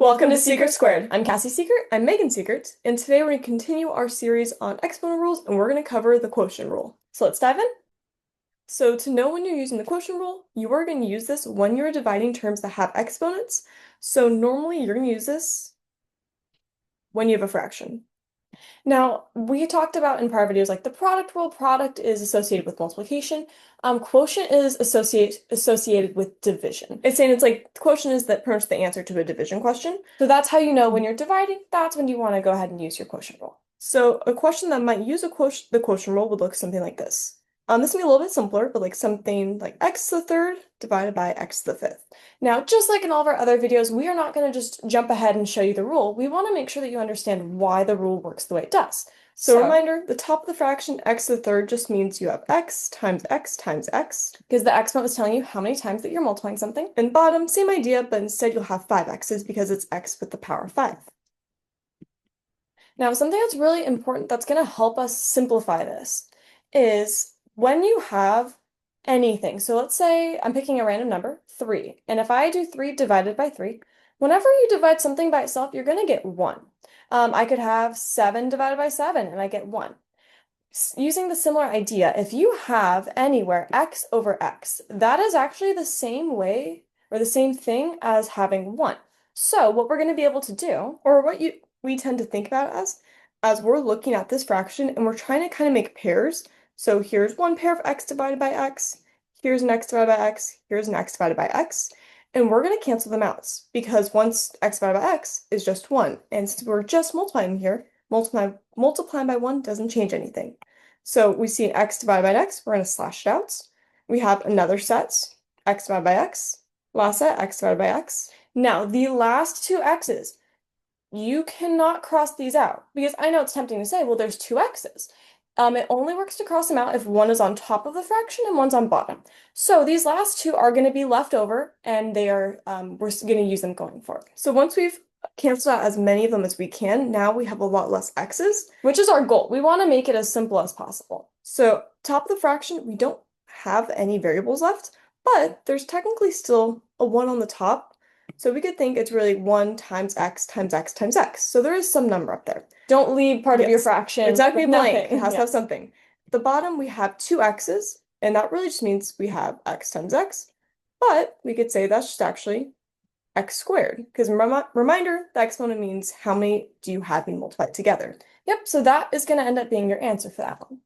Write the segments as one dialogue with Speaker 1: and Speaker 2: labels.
Speaker 1: Welcome to Secret Squared. I'm Cassie Secret, I'm Megan Secret, and today we're going to continue our series on exponent rules, and we're going to cover the quotient rule. So let's dive in. So to know when you're using the quotient rule, you are going to use this when you're dividing terms that have exponents. So normally you're going to use this when you have a fraction. Now, we talked about in prior videos, like the product rule. Product is associated with multiplication. Quotient is associated with division. It's saying it's like quotient is pretty much the answer to a division question. So that's how you know when you're dividing, that's when you want to go ahead and use your quotient rule. So a question that might use the quotient rule would look something like this. This will be a little bit simpler, but like something like x to the third divided by x to the fifth. Now, just like in all of our other videos, we are not going to just jump ahead and show you the rule. We want to make sure that you understand why the rule works the way it does. So reminder, the top of the fraction x to the third just means you have x times x times x, because the exponent is telling you how many times that you're multiplying something. And bottom, same idea, but instead you'll have 5x's because it's x with the power of 5. Now, something that's really important that's going to help us simplify this is when you have anything. So let's say I'm picking a random number, 3. And if I do 3 divided by 3, whenever you divide something by itself, you're going to get 1. I could have 7 divided by 7 and I get 1. Using the similar idea, if you have anywhere x over x, that is actually the same way or the same thing as having 1. So what we're going to be able to do, or what we tend to think about as we're looking at this fraction and we're trying to kind of make pairs. So here's one pair of x divided by x, here's an x divided by x, here's an x divided by x, and we're going to cancel them out because once x divided by x is just 1, and since we're just multiplying here, multiplying by 1 doesn't change anything. So we see x divided by x, we're going to slash it out. We have another set, x divided by x, last set, x divided by x. Now, the last two x's, you cannot cross these out because I know it's tempting to say, well, there's two x's. It only works to cross them out if one is on top of the fraction and one's on bottom. So these last two are going to be left over, and they are we're going to use them going forward. So once we've canceled out as many of them as we can, now we have a lot less x's, which is our goal. We want to make it as simple as possible. So top of the fraction, we don't have any variables left, but there's technically still a 1 on the top. So we could think it's really 1 times x times x times x. So there is some number up there. Don't leave part of your fraction. It's not going to be blank. It has to have something. At the bottom, we have 2 x's, and that really just means we have x times x. But we could say that's just actually x squared, because reminder, the exponent means how many do you have being multiplied together. Yep, so that is going to end up being your answer for that one.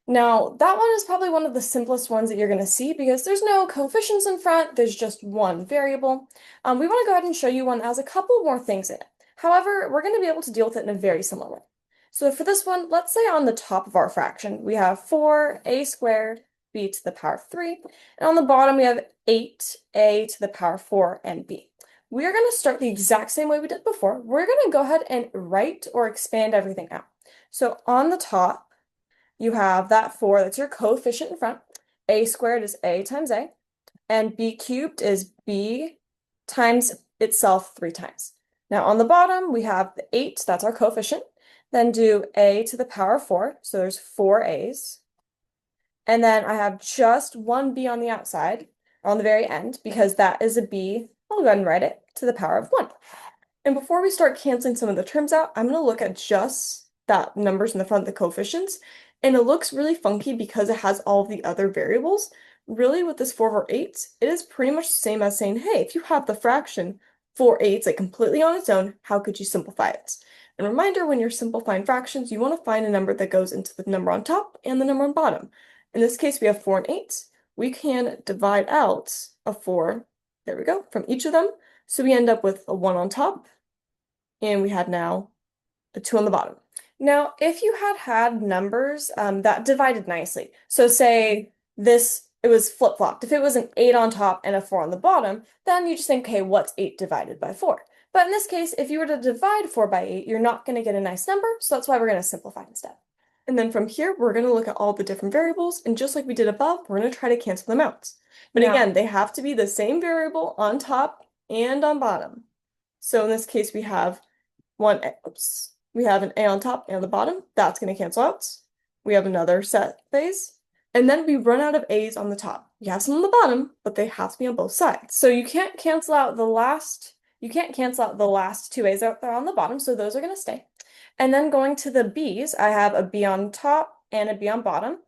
Speaker 1: Now, that one is probably one of the simplest ones that you're going to see because there's no coefficients in front, there's just one variable. We want to go ahead and show you one that has a couple more things in it. However, we're going to be able to deal with it in a very similar way. So for this one, let's say on the top of our fraction, we have 4a squared b to the power of 3, and on the bottom we have 8a to the power of 4 and b. We are going to start the exact same way we did before. We're going to go ahead and write or expand everything out. So on the top, you have that 4, that's your coefficient in front. A squared is a times a, and b cubed is b times itself 3 times. Now on the bottom, we have the 8, that's our coefficient. Then do a to the power of 4, so there's 4 a's. And then I have just one b on the outside, on the very end, because that is a b. I'll go ahead and write it to the power of 1. And before we start canceling some of the terms out, I'm going to look at just that numbers in the front of the coefficients. And it looks really funky because it has all of the other variables. Really, with this 4 over 8, it is pretty much the same as saying, hey, if you have the fraction 4/8 like completely on its own, how could you simplify it? And reminder, when you're simplifying fractions, you want to find a number that goes into the number on top and the number on bottom. In this case, we have 4 and 8. We can divide out a 4, there we go, from each of them. So we end up with a 1 on top, and we had now a 2 on the bottom. Now, if you had numbers that divided nicely, so say it was flip-flopped. If it was an 8 on top and a 4 on the bottom, then you just think, okay, what's 8 divided by 4? But in this case, if you were to divide 4 by 8, you're not going to get a nice number, so that's why we're going to simplify instead. And then from here, we're going to look at all the different variables, and just like we did above, we're going to try to cancel them out. But again, they have to be the same variable on top and on bottom. So in this case, we have we have an a on top and on the bottom. That's going to cancel out. We have another set phase. And then we run out of a's on the top. We have some on the bottom, but they have to be on both sides. So you can't cancel out the last You can't cancel out the last two A's out there on the bottom, so those are going to stay. And then going to the B's, I have a B on top and a B on bottom.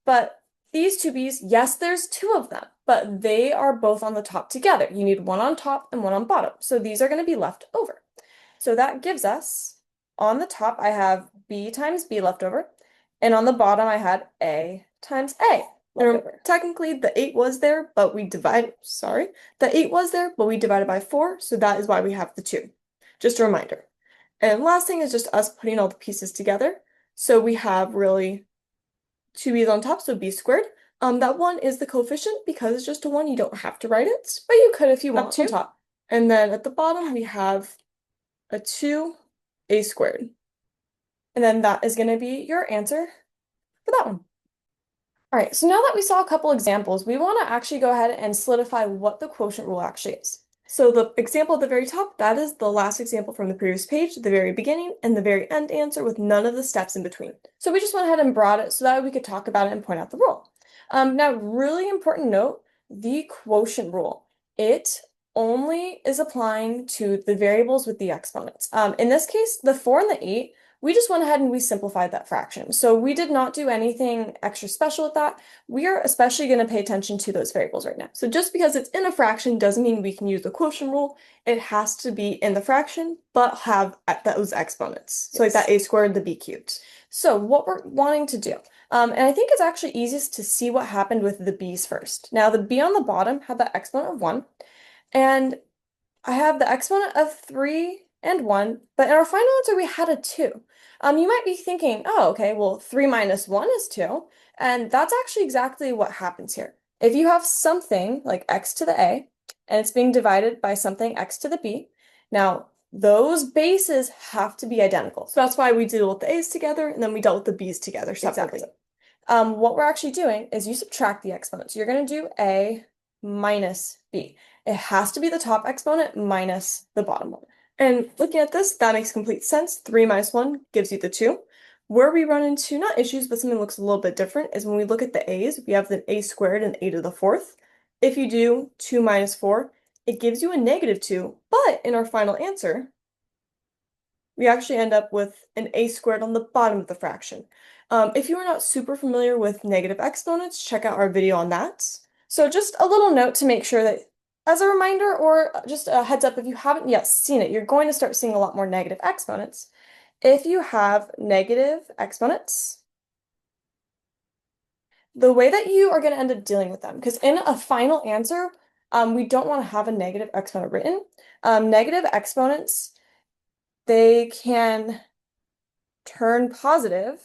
Speaker 1: But these two B's, yes, there's two of them, but they are both on the top together. You need one on top and one on bottom. So these are going to be left over. So that gives us, on the top, I have B times B left over. And on the bottom, I had A times A. And technically, the 8 was there, but we divided, the 8 was there, but we divided by 4, so that is why we have the 2. Just a reminder. And last thing is just us putting all the pieces together. So we have really two B's on top, so B squared. That 1 is the coefficient because it's just a 1. You don't have to write it, but you could if you want to. On top. And then at the bottom, we have a 2A squared. And then that is going to be your answer for that one. All right, so now that we saw a couple examples, we want to actually go ahead and solidify what the quotient rule actually is. So the example at the very top, that is the last example from the previous page, the very beginning, and the very end answer with none of the steps in between. So we just went ahead and brought it so that we could talk about it and point out the rule. Now, really important note, the quotient rule. It only is applying to the variables with the exponents. In this case, the 4 and the 8, we just went ahead and we simplified that fraction. So we did not do anything extra special with that. We are especially going to pay attention to those variables right now. So just because it's in a fraction doesn't mean we can use the quotient rule. It has to be in the fraction, but have those exponents. So like that A squared, the B cubed. So what we're wanting to do, and I think it's actually easiest to see what happened with the B's first. Now the B on the bottom had the exponent of 1, and I have the exponent of 3 and 1, but in our final answer we had a 2. You might be thinking, oh, okay, well, 3 minus 1 is 2, and that's actually exactly what happens here. If you have something like x to the a, and it's being divided by something x to the b, now those bases have to be identical. So that's why we deal with the a's together, and then we dealt with the b's together separately. Exactly. What we're actually doing is you subtract the exponents. You're going to do a minus b. It has to be the top exponent minus the bottom one. And looking at this, that makes complete sense. 3 minus 1 gives you the 2. Where we run into, not issues, but something looks a little bit different is when we look at the a's, we have the a squared and a to the 4th. If you do 2 minus 4, it gives you a negative 2, but in our final answer, we actually end up with an a squared on the bottom of the fraction. If you are not super familiar with negative exponents, check out our video on that. So just a little note to make sure that, as a reminder or just a heads up, if you haven't yet seen it, you're going to start seeing a lot more negative exponents. If you have negative exponents, the way that you are going to end up dealing with them, because in a final answer, we don't want to have a negative exponent written. Negative exponents, they can turn positive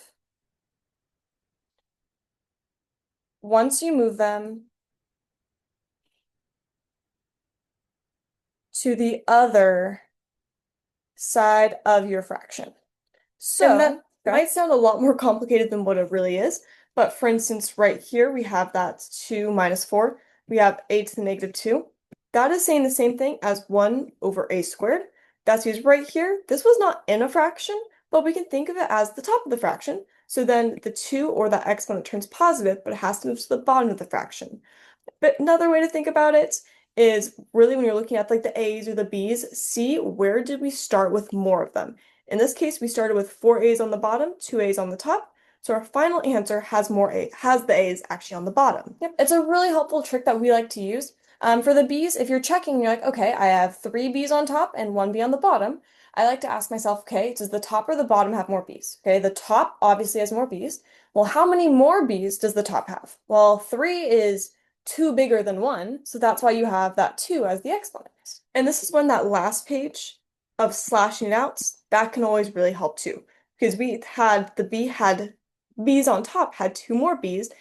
Speaker 1: once you move them to the other side of your fraction. So that might sound a lot more complicated than what it really is, but for instance, right here, we have that 2 minus 4. We have a to the negative 2. That is saying the same thing as 1 over a squared. That's because right here, this was not in a fraction, but we can think of it as the top of the fraction. So then the 2 or that exponent turns positive, but it has to move to the bottom of the fraction. But another way to think about it is really when you're looking at like the A's or the B's, see where did we start with more of them. In this case, we started with 4 A's on the bottom, 2 A's on the top. So our final answer has the A's actually on the bottom. Yep, it's a really helpful trick that we like to use. For the B's, if you're checking, you're like, okay, I have 3 B's on top and 1 B on the bottom. I like to ask myself, okay, does the top or the bottom have more B's? Okay, the top obviously has more B's. Well, how many more B's does the top have? Well, 3 is 2 bigger than 1, so that's why you have that 2 as the exponent. And this is when that last page of slashing it out, that can always really help too. Because the B had B's on top, had 2 more B's,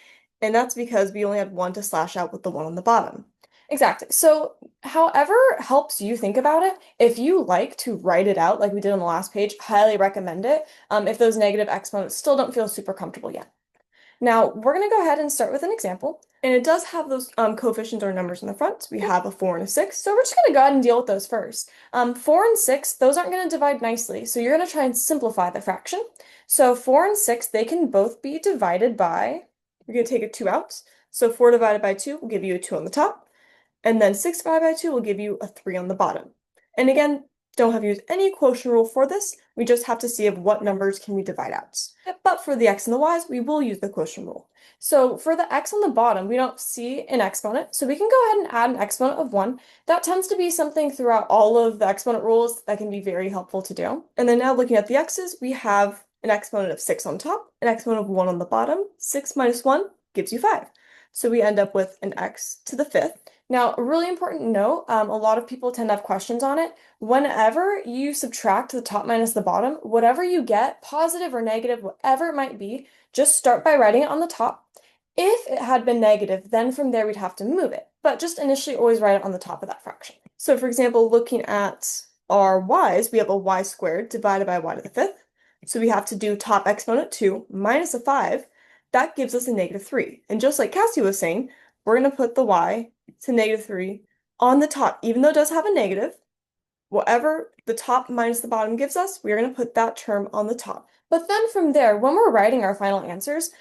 Speaker 1: and that's because we only had 1 to slash out with the 1 on the bottom. Exactly. So however helps you think about it, if you like to write it out like we did on the last page, highly recommend it, if those negative exponents still don't feel super comfortable yet. Now, we're going to go ahead and start with an example, and it does have those coefficients or numbers in the front. We have a 4 and a 6, so we're just going to go ahead and deal with those first. 4 and 6, those aren't going to divide nicely, so you're going to try and simplify the fraction. So 4 and 6, they can both be divided by, you're going to take a 2 out, so 4 divided by 2 will give you a 2 on the top, and then 6 divided by 2 will give you a 3 on the bottom. And again, don't have to use any quotient rule for this. We just have to see of what numbers can we divide out. But for the x and the y's, we will use the quotient rule. So for the x on the bottom, we don't see an exponent, so we can go ahead and add an exponent of 1. That tends to be something throughout all of the exponent rules that can be very helpful to do. And then now looking at the x's, we have an exponent of 6 on top, an exponent of 1 on the bottom. 6 minus 1 gives you 5. So we end up with an x to the 5th. Now, a really important note, a lot of people tend to have questions on it. Whenever you subtract the top minus the bottom, whatever you get, positive or negative, whatever it might be, just start by writing it on the top. If it had been negative, then from there we'd have to move it. But just initially always write it on the top of that fraction. So for example, looking at our y's, we have a y squared divided by y to the 5th. So we have to do top exponent 2 minus a 5. That gives us a negative 3. And just like Cassie was saying, we're going to put the y to negative 3 on the top. Even though it does have a negative, whatever the top minus the bottom gives us, we're going to put that term on the top. But then from there, when we're writing our final answers,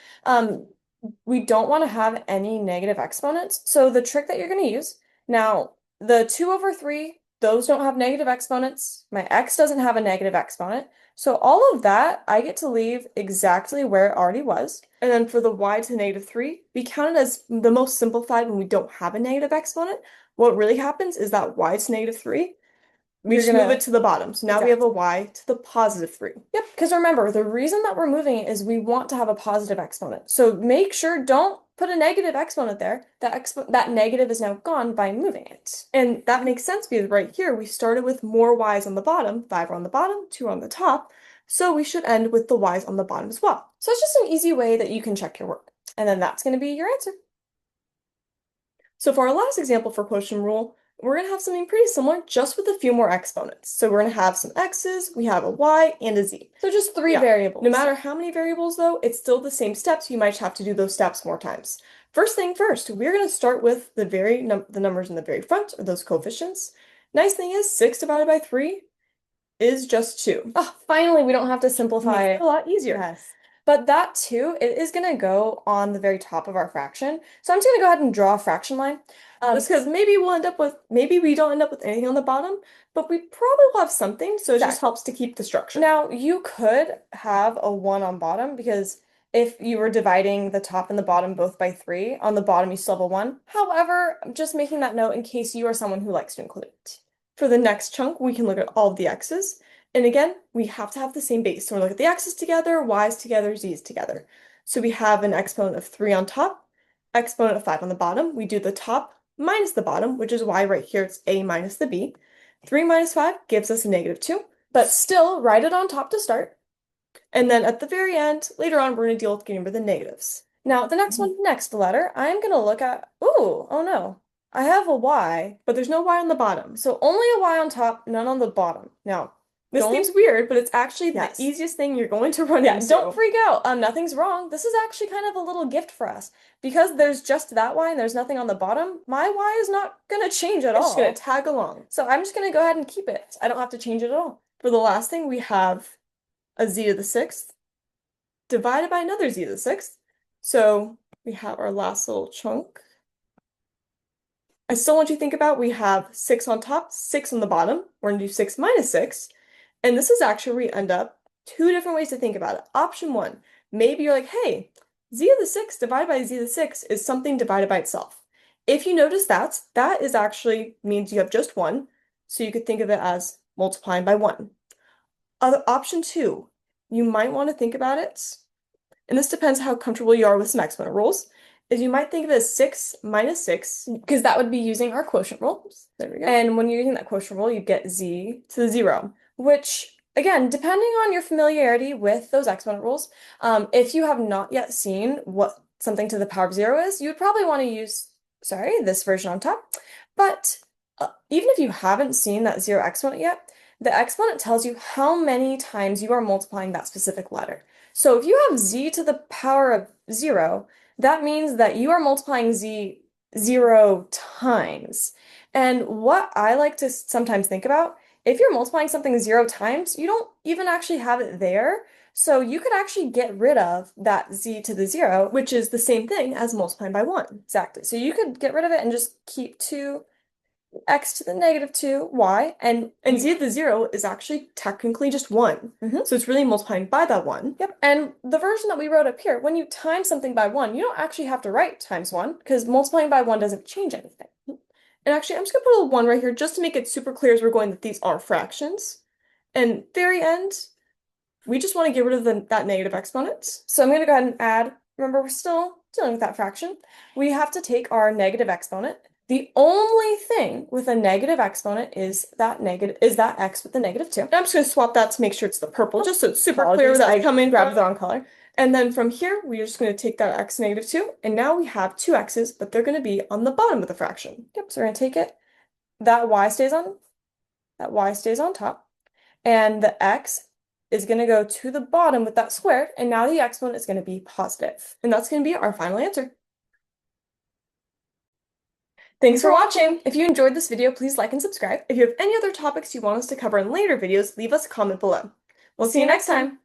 Speaker 1: we don't want to have any negative exponents. So the trick that you're going to use, now the 2 over 3, those don't have negative exponents. My x doesn't have a negative exponent. So all of that, I get to leave exactly where it already was. And then for the y to negative 3, we count it as the most simplified when we don't have a negative exponent. What really happens is that y to negative 3, we just move it to the bottom. So now we have a y to the positive 3. Yep, because remember, the reason that we're moving it is we want to have a positive exponent. So make sure don't put a negative exponent there. That negative is now gone by moving it. And that makes sense because right here we started with more y's on the bottom. 5 are on the bottom, 2 are on the top. So we should end with the y's on the bottom as well. So it's just an easy way that you can check your work. And then that's going to be your answer. So for our last example for quotient rule, we're going to have something pretty similar, just with a few more exponents. So we're going to have some x's, we have a y, and a z. So just 3 variables. No matter how many variables, though, it's still the same steps. You might have to do those steps more times. First thing first, we're going to start with the numbers in the very front, or those coefficients. Nice thing is, 6 divided by 3 is just 2. Oh, finally, we don't have to simplify it. A lot easier. Yes. But that 2, it is going to go on the very top of our fraction. So I'm just going to go ahead and draw a fraction line. Just because maybe we don't end up with anything on the bottom, but we probably will have something, so it just helps to keep the structure. Now, you could have a 1 on bottom, because if you were dividing the top and the bottom both by 3, on the bottom you still have a 1. However, I'm just making that note in case you are someone who likes to include it. For the next chunk, we can look at all of the x's. And again, we have to have the same base. So we're going to look at the x's together, y's together, z's together. So we have an exponent of 3 on top, exponent of 5 on the bottom. We do the top minus the bottom, which is why right here it's a minus the b. 3 minus 5 gives us a negative 2, but still write it on top to start. And then at the very end, later on, we're going to deal with getting rid of the negatives. Now, the next one, next letter, I'm going to look at, oh no. I have a y, but there's no y on the bottom. So only a y on top, none on the bottom. Now, this seems weird, but it's actually the easiest thing you're going to run into. Don't freak out. Nothing's wrong. This is actually kind of a little gift for us. Because there's just that y and there's nothing on the bottom, my y is not going to change at all. It's just going to tag along. So I'm just going to go ahead and keep it. I don't have to change it at all. For the last thing, we have a z to the 6th divided by another z to the 6th. So we have our last little chunk. I still want you to think about, we have 6 on top, 6 on the bottom. We're going to do 6 minus 6. And this is actually where we end up 2 different ways to think about it. Option 1, maybe you're like, hey, z to the 6 divided by z to the 6 is something divided by itself. If you notice that is actually means you have just 1. So you could think of it as multiplying by 1. Option 2, you might want to think about it, and this depends how comfortable you are with some exponent rules, is you might think of it as 6 minus 6, because that would be using our quotient rule. There we go. And when you're using that quotient rule, you get z to the 0, which, again, depending on your familiarity with those exponent rules, if you have not yet seen what something to the power of 0 is, you would probably want to use, this version on top. But even if you haven't seen that 0 exponent yet, the exponent tells you how many times you are multiplying that specific letter. So if you have z to the power of 0, that means that you are multiplying z 0 times. And what I like to sometimes think about, if you're multiplying something 0 times, you don't even actually have it there. So you could actually get rid of that z to the 0, which is the same thing as multiplying by 1. Exactly. So you could get rid of it and just keep 2 x to the negative 2y, and z to the 0 is actually technically just 1. So it's really multiplying by that 1. Yep. And the version that we wrote up here, when you times something by 1, you don't actually have to write times 1, because multiplying by 1 doesn't change anything. And actually, I'm just going to put a little 1 right here just to make it super clear as we're going that these are fractions. And very end, we just want to get rid of that negative exponent. So I'm going to go ahead and add, remember, we're still dealing with that fraction. We have to take our negative exponent. The only thing with a negative exponent is that x with the negative 2. And I'm just going to swap that to make sure it's the purple, just so it's super clear that I come in, grab the wrong color. And then from here, we're just going to take that x negative 2, and now we have two x's, but they're going to be on the bottom of the fraction. Yep, so we're going to take it. That y stays on top, and the x is going to go to the bottom with that squared, and now the exponent is going to be positive. And that's going to be our final answer. Thanks for watching! If you enjoyed this video, please like and subscribe. If you have any other topics you want us to cover in later videos, leave us a comment below. We'll see you next time!